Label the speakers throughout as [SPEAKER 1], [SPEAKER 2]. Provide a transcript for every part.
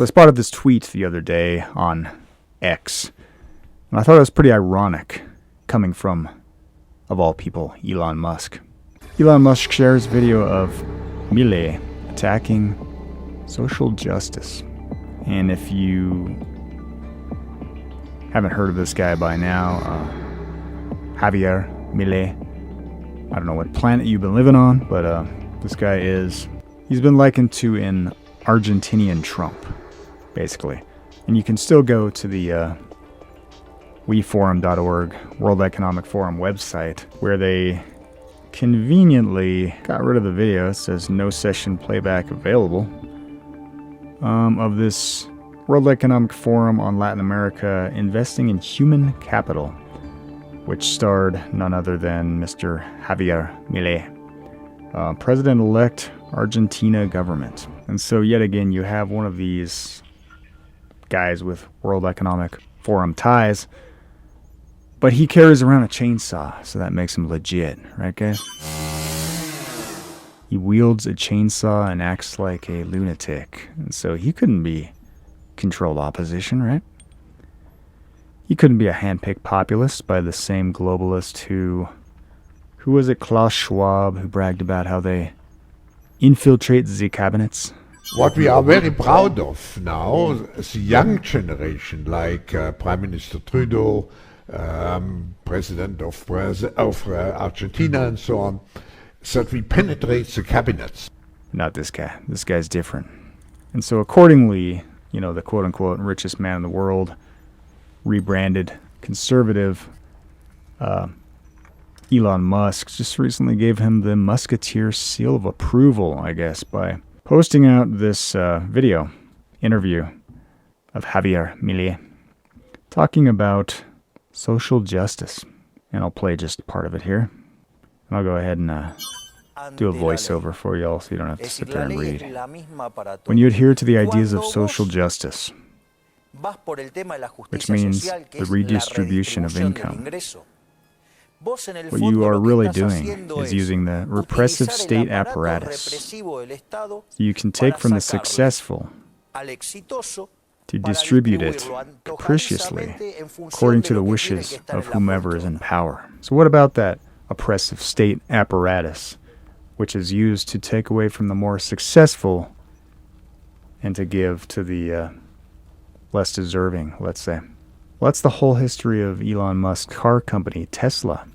[SPEAKER 1] So I spotted this tweet the other day on X, and I thought it was pretty ironic coming from, of all people, Elon Musk. Elon Musk shares video of Milei attacking social justice. And if you haven't heard of this guy by now, Javier Milei, I don't know what planet you've been living on, but this guy he's been likened to an Argentinian Trump, basically. And you can still go to the weforum.org, World Economic Forum website, where they conveniently got rid of the video. It says no session playback available, of this World Economic Forum on Latin America investing in human capital, which starred none other than Mr. Javier Milei, President-elect Argentina government. And so yet again, you have one of these guys with World Economic Forum ties, but he carries around a chainsaw, so that makes him legit, right guys? He wields a chainsaw and acts like a lunatic, and so he couldn't be controlled opposition, right? He couldn't be a hand-picked populist by the same globalist who was it, Klaus Schwab, who bragged about how they infiltrate the cabinets.
[SPEAKER 2] What we are very proud of now, the young generation, like Prime Minister Trudeau, President of Argentina and so on, that we penetrate the cabinets.
[SPEAKER 1] Not this guy. This guy's different. And so accordingly, the quote-unquote richest man in the world, rebranded conservative Elon Musk, just recently gave him the Musketeer seal of approval, I guess, by posting out this interview of Javier Milei talking about social justice. And I'll play just part of it here. And I'll go ahead and do a voiceover for y'all so you don't have to sit there and read. When you adhere to the ideas of social justice, which means the redistribution of income, what you are really doing is using the repressive state apparatus you can take from the successful to distribute it capriciously according to the wishes of whomever is in power. So what about that oppressive state apparatus, which is used to take away from the more successful and to give to the less deserving, let's say? Well, that's the whole history of Elon Musk's car company, Tesla.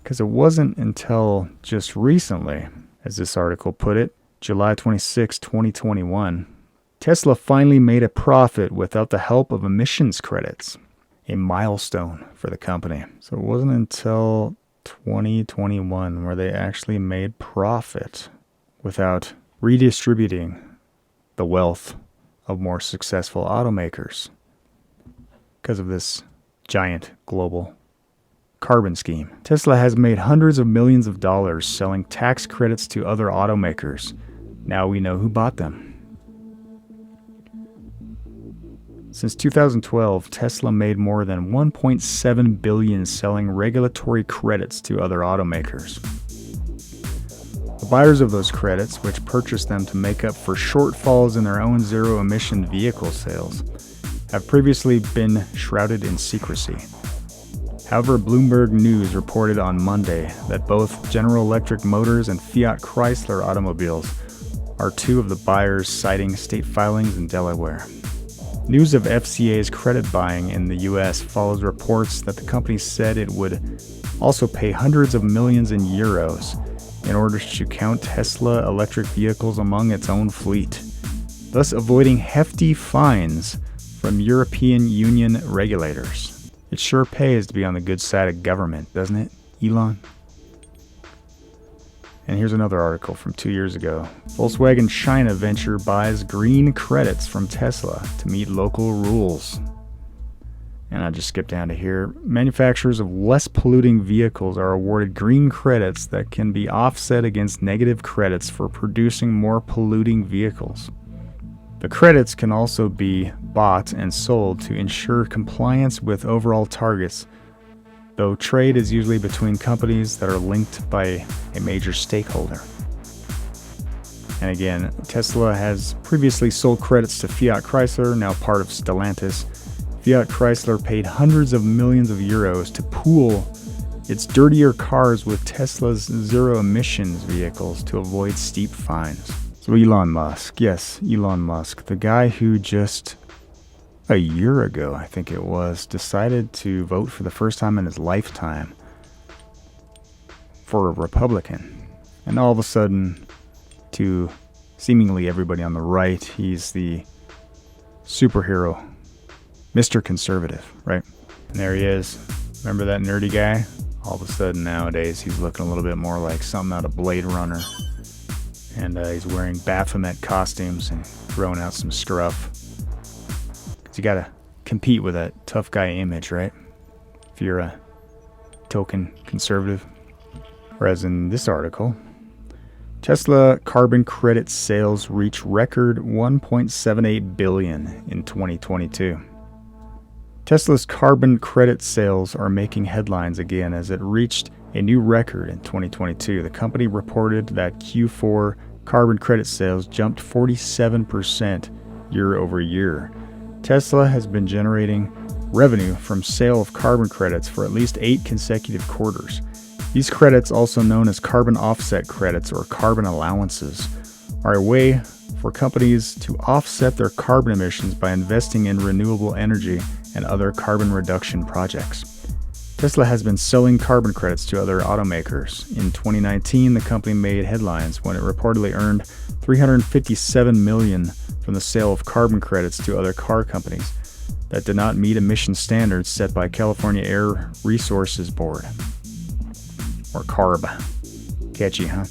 [SPEAKER 1] Because it wasn't until just recently, as this article put it, July 26, 2021, Tesla finally made a profit without the help of emissions credits, a milestone for the company. So it wasn't until 2021 where they actually made profit without redistributing the wealth of more successful automakers because of this giant global carbon scheme. Tesla has made hundreds of millions of dollars selling tax credits to other automakers. Now we know who bought them. Since 2012, Tesla made more than $1.7 billion selling regulatory credits to other automakers. The buyers of those credits, which purchased them to make up for shortfalls in their own zero-emission vehicle sales, have previously been shrouded in secrecy. However, Bloomberg News reported on Monday that both General Electric Motors and Fiat Chrysler automobiles are two of the buyers, citing state filings in Delaware. News of FCA's credit buying in the U.S. follows reports that the company said it would also pay hundreds of millions in euros in order to count Tesla electric vehicles among its own fleet, thus avoiding hefty fines from European Union regulators. It sure pays to be on the good side of government, doesn't it, Elon? And here's another article from 2 years ago. Volkswagen China venture buys green credits from Tesla to meet local rules. And I just skipped down to here. Manufacturers of less polluting vehicles are awarded green credits that can be offset against negative credits for producing more polluting vehicles. The credits can also be bought and sold to ensure compliance with overall targets, though trade is usually between companies that are linked by a major stakeholder. And again, Tesla has previously sold credits to Fiat Chrysler, now part of Stellantis. Fiat Chrysler paid hundreds of millions of euros to pool its dirtier cars with Tesla's zero emissions vehicles to avoid steep fines. So Elon Musk, yes, Elon Musk, the guy who just a year ago, I think it was, decided to vote for the first time in his lifetime for a Republican. And all of a sudden, to seemingly everybody on the right, he's the superhero, Mr. Conservative, right? And there he is. Remember that nerdy guy? All of a sudden nowadays, he's looking a little bit more like something out of Blade Runner. And he's wearing Baphomet costumes and throwing out some scruff. Because you gotta compete with that tough guy image, right? If you're a token conservative. Whereas in this article, Tesla carbon credit sales reach record 1.78 billion in 2022. Tesla's carbon credit sales are making headlines again as it reached a new record in 2022. The company reported that Q4 carbon credit sales jumped 47% year over year. Tesla has been generating revenue from sale of carbon credits for at least 8 consecutive quarters. These credits, also known as carbon offset credits or carbon allowances, are a way for companies to offset their carbon emissions by investing in renewable energy and other carbon reduction projects. Tesla has been selling carbon credits to other automakers. In 2019, the company made headlines when it reportedly earned $357 million from the sale of carbon credits to other car companies that did not meet emission standards set by California Air Resources Board, or CARB. Catchy, huh?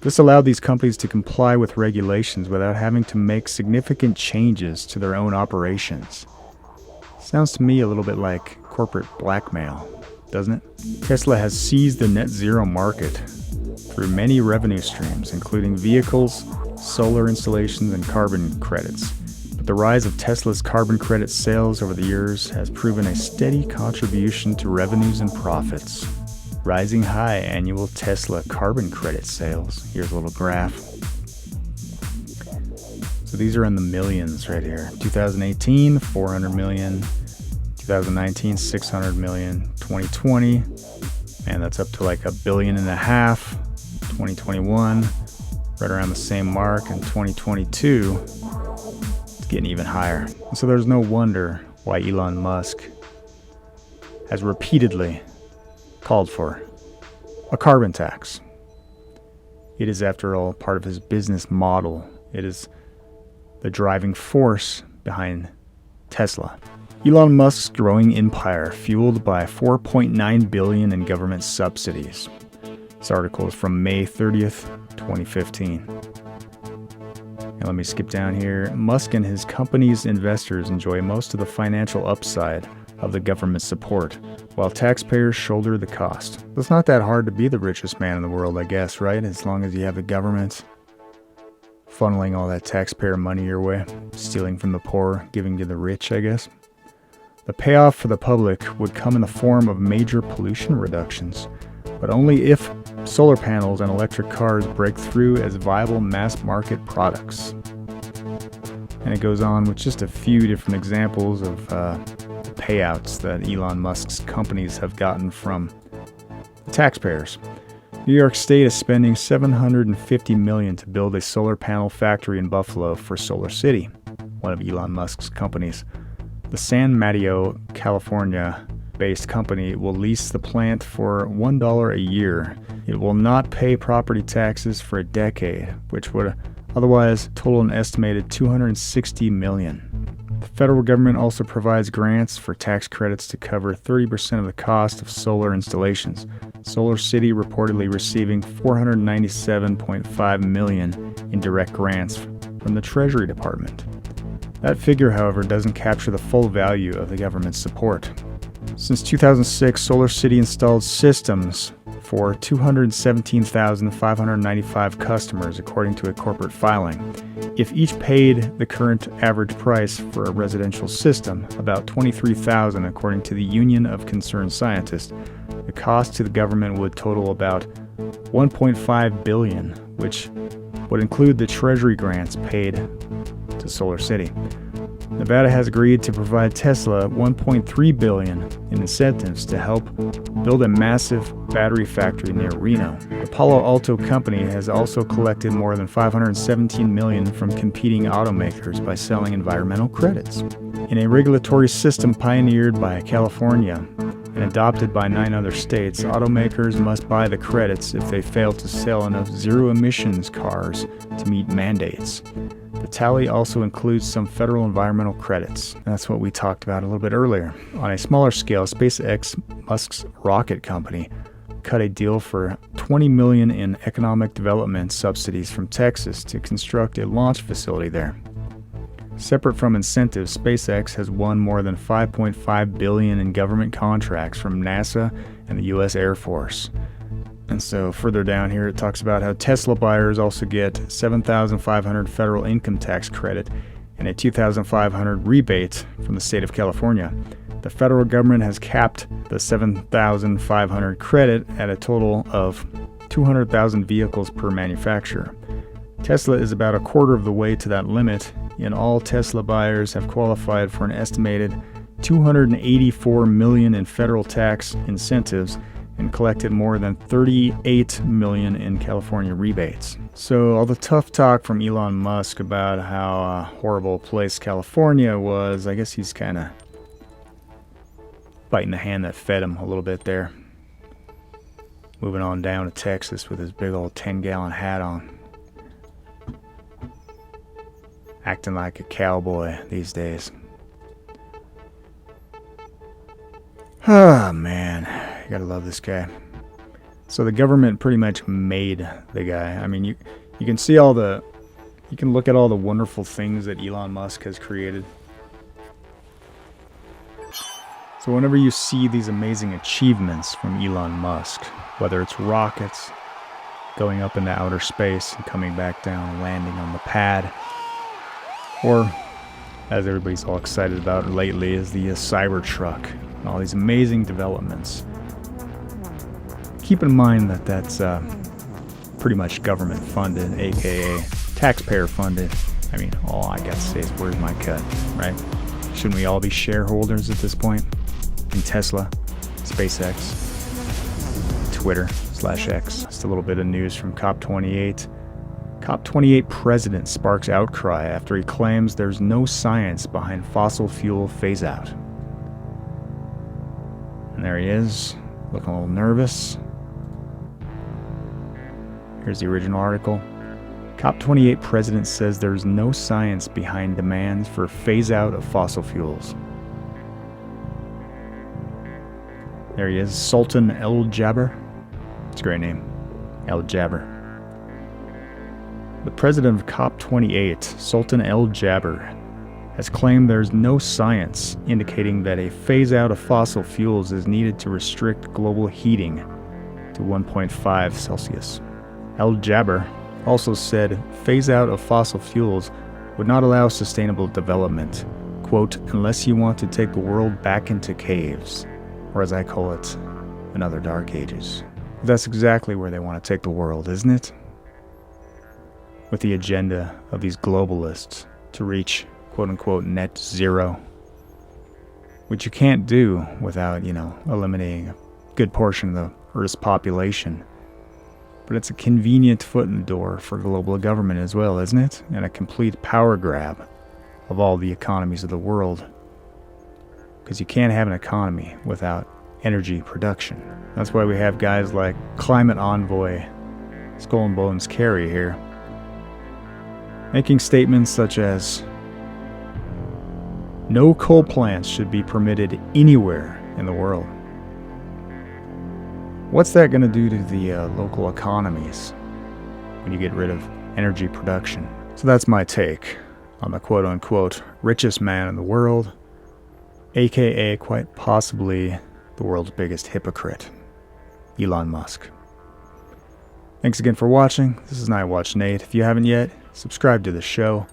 [SPEAKER 1] This allowed these companies to comply with regulations without having to make significant changes to their own operations. Sounds to me a little bit like corporate blackmail, doesn't it? Tesla has seized the net zero market through many revenue streams, including vehicles, solar installations, and carbon credits. But the rise of Tesla's carbon credit sales over the years has proven a steady contribution to revenues and profits. Rising high annual Tesla carbon credit sales. Here's a little graph. So these are in the millions right here. 2018, 400 million. 2019, 600 million. 2020, and that's up to like $1.5 billion. 2021, right around the same mark. And 2022, it's getting even higher. So there's no wonder why Elon Musk has repeatedly called for a carbon tax. It is, after all, part of his business model. It is the driving force behind Tesla. Elon Musk's growing empire, fueled by $4.9 billion in government subsidies. This article is from May 30th, 2015. Now let me skip down here. Musk and his company's investors enjoy most of the financial upside of the government support, while taxpayers shoulder the cost. It's not that hard to be the richest man in the world, I guess, right? As long as you have the government funneling all that taxpayer money your way, stealing from the poor, giving to the rich, I guess. The payoff for the public would come in the form of major pollution reductions, but only if solar panels and electric cars break through as viable mass-market products. And it goes on with just a few different examples of payouts that Elon Musk's companies have gotten from the taxpayers. New York State is spending $750 million to build a solar panel factory in Buffalo for Solar City, one of Elon Musk's companies. The San Mateo, California-based company will lease the plant for $1 a year. It will not pay property taxes for a decade, which would otherwise total an estimated $260 million. The federal government also provides grants for tax credits to cover 30% of the cost of solar installations. Solar City reportedly receiving $497.5 million in direct grants from the Treasury Department. That figure, however, doesn't capture the full value of the government's support. Since 2006, Solar City installed systems for 217,595 customers, according to a corporate filing. If each paid the current average price for a residential system, about $23,000, according to the Union of Concerned Scientists, the cost to the government would total about $1.5 billion, which would include the Treasury grants paid to Solar City. Nevada has agreed to provide Tesla $1.3 billion in incentives to help build a massive battery factory near Reno. The Palo Alto company has also collected more than $517 million from competing automakers by selling environmental credits. In a regulatory system pioneered by California and adopted by 9 other states, automakers must buy the credits if they fail to sell enough zero-emissions cars to meet mandates. The tally also includes some federal environmental credits. That's what we talked about a little bit earlier. On a smaller scale, SpaceX, Musk's rocket company, cut a deal for $20 million in economic development subsidies from Texas to construct a launch facility there. Separate from incentives, SpaceX has won more than $5.5 billion in government contracts from NASA and the U.S. Air Force. And so further down here, it talks about how Tesla buyers also get $7,500 federal income tax credit and a $2,500 rebate from the state of California. The federal government has capped the $7,500 credit at a total of 200,000 vehicles per manufacturer. Tesla is about a quarter of the way to that limit, and all Tesla buyers have qualified for an estimated $284 million in federal tax incentives and collected more than $38 million in California rebates. So all the tough talk from Elon Musk about how horrible place California was, I guess he's kind of biting the hand that fed him a little bit there. Moving on down to Texas with his big old 10-gallon hat on. Acting like a cowboy these days. Oh, man. You gotta love this guy. So the government pretty much made the guy. I mean, you can see you can look at all the wonderful things that Elon Musk has created. So whenever you see these amazing achievements from Elon Musk, whether it's rockets going up into outer space and coming back down and landing on the pad, or as everybody's all excited about lately is the Cybertruck and all these amazing developments. Keep in mind that that's pretty much government funded, aka taxpayer funded. I mean, all I got to say is where's my cut, right? Shouldn't we all be shareholders at this point? In Tesla, SpaceX, Twitter/X. Just a little bit of news from COP28. COP28 President sparks outcry after he claims there's no science behind fossil fuel phase-out. And there he is, looking a little nervous. Here's the original article. COP28 President says there's no science behind demands for phase-out of fossil fuels. There he is, Sultan El Jaber. It's a great name, El Jaber. The president of COP28, Sultan El Jaber, has claimed there's no science indicating that a phase-out of fossil fuels is needed to restrict global heating to 1.5 Celsius. El Jaber also said phase-out of fossil fuels would not allow sustainable development, quote, unless you want to take the world back into caves, or as I call it, another dark ages. But that's exactly where they want to take the world, isn't it? With the agenda of these globalists to reach quote-unquote net zero, which you can't do without, eliminating a good portion of the Earth's population. But it's a convenient foot in the door for global government as well, isn't it? And a complete power grab of all the economies of the world. Because you can't have an economy without energy production. That's why we have guys like climate envoy Skull and Bones Kerry here, making statements such as, no coal plants should be permitted anywhere in the world. What's that going to do to the local economies when you get rid of energy production? So that's my take on the quote-unquote richest man in the world, aka quite possibly the world's biggest hypocrite, Elon Musk. Thanks again for watching. This is Nightwatch N8. If you haven't yet, subscribe to the show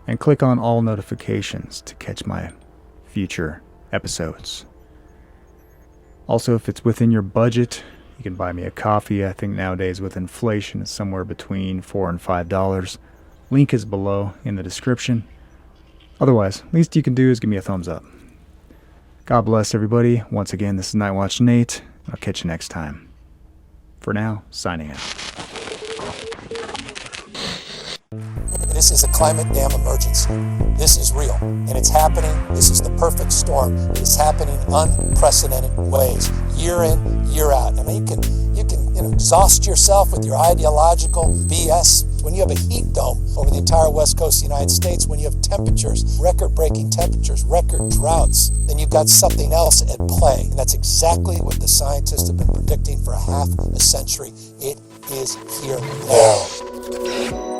[SPEAKER 1] and click on all notifications to catch my future episodes. Also, if it's within your budget, You can buy me a coffee. I think nowadays with inflation, it's somewhere between $4 and $5. Link is below in the description. Otherwise, least you can do is give me a thumbs up. God bless everybody. Once again, this is Nightwatch N8. I'll catch you next time. For now, signing out.
[SPEAKER 3] This is a climate damn emergency. This is real, and it's happening. This is the perfect storm. It is happening in unprecedented ways, year in, year out. I mean, you can exhaust yourself with your ideological BS. When you have a heat dome over the entire west coast of the United States, when you have temperatures, record-breaking temperatures, record droughts, then you've got something else at play. And that's exactly what the scientists have been predicting for half a century. It is here now.